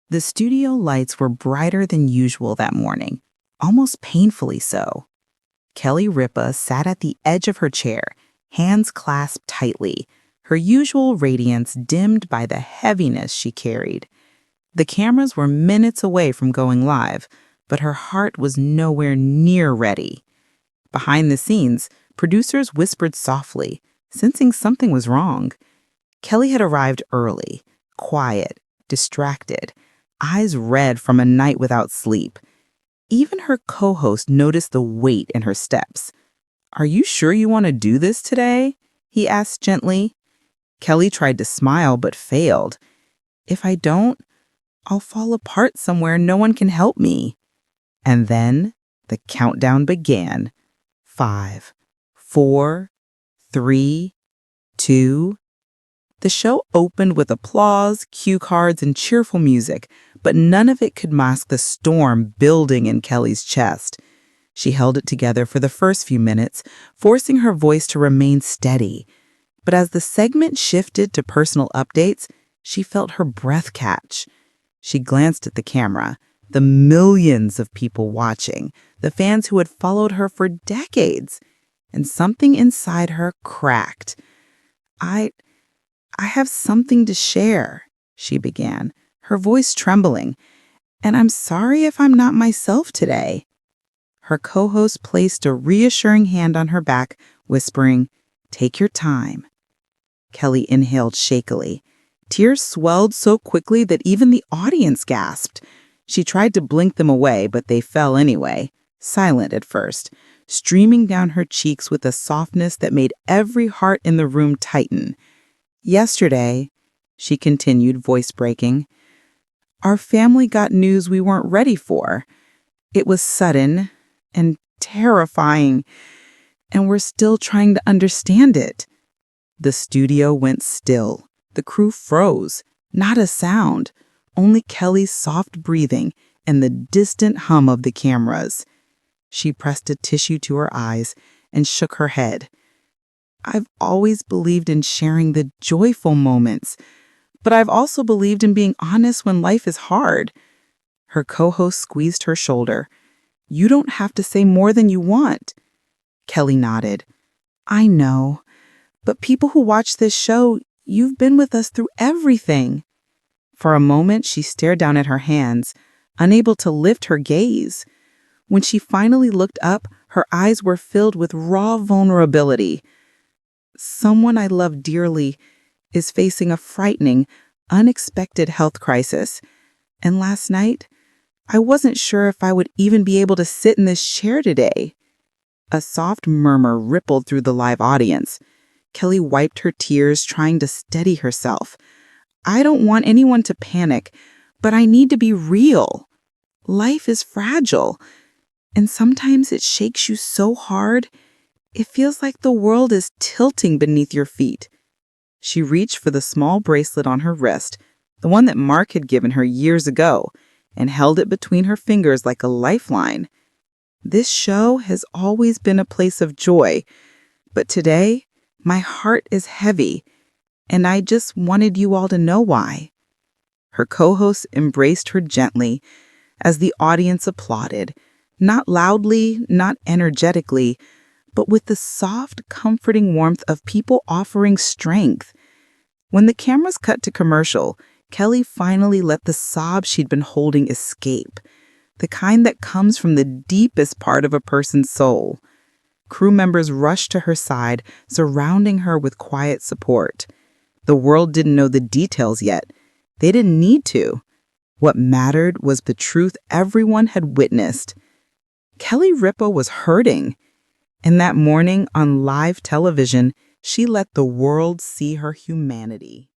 The studio lights were brighter than usual that morning, almost painfully so. Kelly Ripa sat at the edge of her chair, hands clasped tightly, her usual radiance dimmed by the heaviness she carried. The cameras were minutes away from going live, but her heart was nowhere near ready. Behind the scenes, producers whispered softly, sensing something was wrong. Kelly had arrived early, quiet, distracted, eyes red from a night without sleep. Even her co-host noticed the weight in her steps. "Are you sure you want to do this today?" he asked gently. Kelly tried to smile but failed. "If I don't, I'll fall apart somewhere no one can help me." And then the countdown began. 5, 4, 3, 2. The show opened with applause, cue cards, and cheerful music, but none of it could mask the storm building in Kelly's chest. She held it together for the first few minutes, forcing her voice to remain steady. But as the segment shifted to personal updates, she felt her breath catch. She glanced at the camera, the millions of people watching, the fans who had followed her for decades, and something inside her cracked. I have something to share," she began, her voice trembling, "and I'm sorry if I'm not myself today." Her co-host placed a reassuring hand on her back, whispering, "Take your time." Kelly inhaled shakily. Tears swelled so quickly that even the audience gasped. She tried to blink them away, but they fell anyway, silent at first, streaming down her cheeks with a softness that made every heart in the room tighten. "Yesterday," she continued, voice breaking, "our family got news we weren't ready for. It was sudden and terrifying, and we're still trying to understand it." The studio went still. The crew froze. Not a sound, only Kelly's soft breathing and the distant hum of the cameras. She pressed a tissue to her eyes and shook her head. "I've always believed in sharing the joyful moments, but I've also believed in being honest when life is hard." Her co-host squeezed her shoulder. "You don't have to say more than you want." Kelly nodded. "I know, but people who watch this show, you've been with us through everything." For a moment, she stared down at her hands, unable to lift her gaze. When she finally looked up, her eyes were filled with raw vulnerability. "Someone I love dearly is facing a frightening, unexpected health crisis. And last night, I wasn't sure if I would even be able to sit in this chair today." A soft murmur rippled through the live audience. Kelly wiped her tears, trying to steady herself. "I don't want anyone to panic, but I need to be real. Life is fragile, and sometimes it shakes you so hard, it feels like the world is tilting beneath your feet." She reached for the small bracelet on her wrist, the one that Mark had given her years ago, and held it between her fingers like a lifeline. "This show has always been a place of joy, but today, my heart is heavy, and I just wanted you all to know why." Her co-host embraced her gently as the audience applauded, not loudly, not energetically, but with the soft, comforting warmth of people offering strength. When the cameras cut to commercial, Kelly finally let the sob she'd been holding escape, the kind that comes from the deepest part of a person's soul. Crew members rushed to her side, surrounding her with quiet support. The world didn't know the details yet. They didn't need to. What mattered was the truth everyone had witnessed. Kelly Ripa was hurting. And that morning on live television, she let the world see her humanity.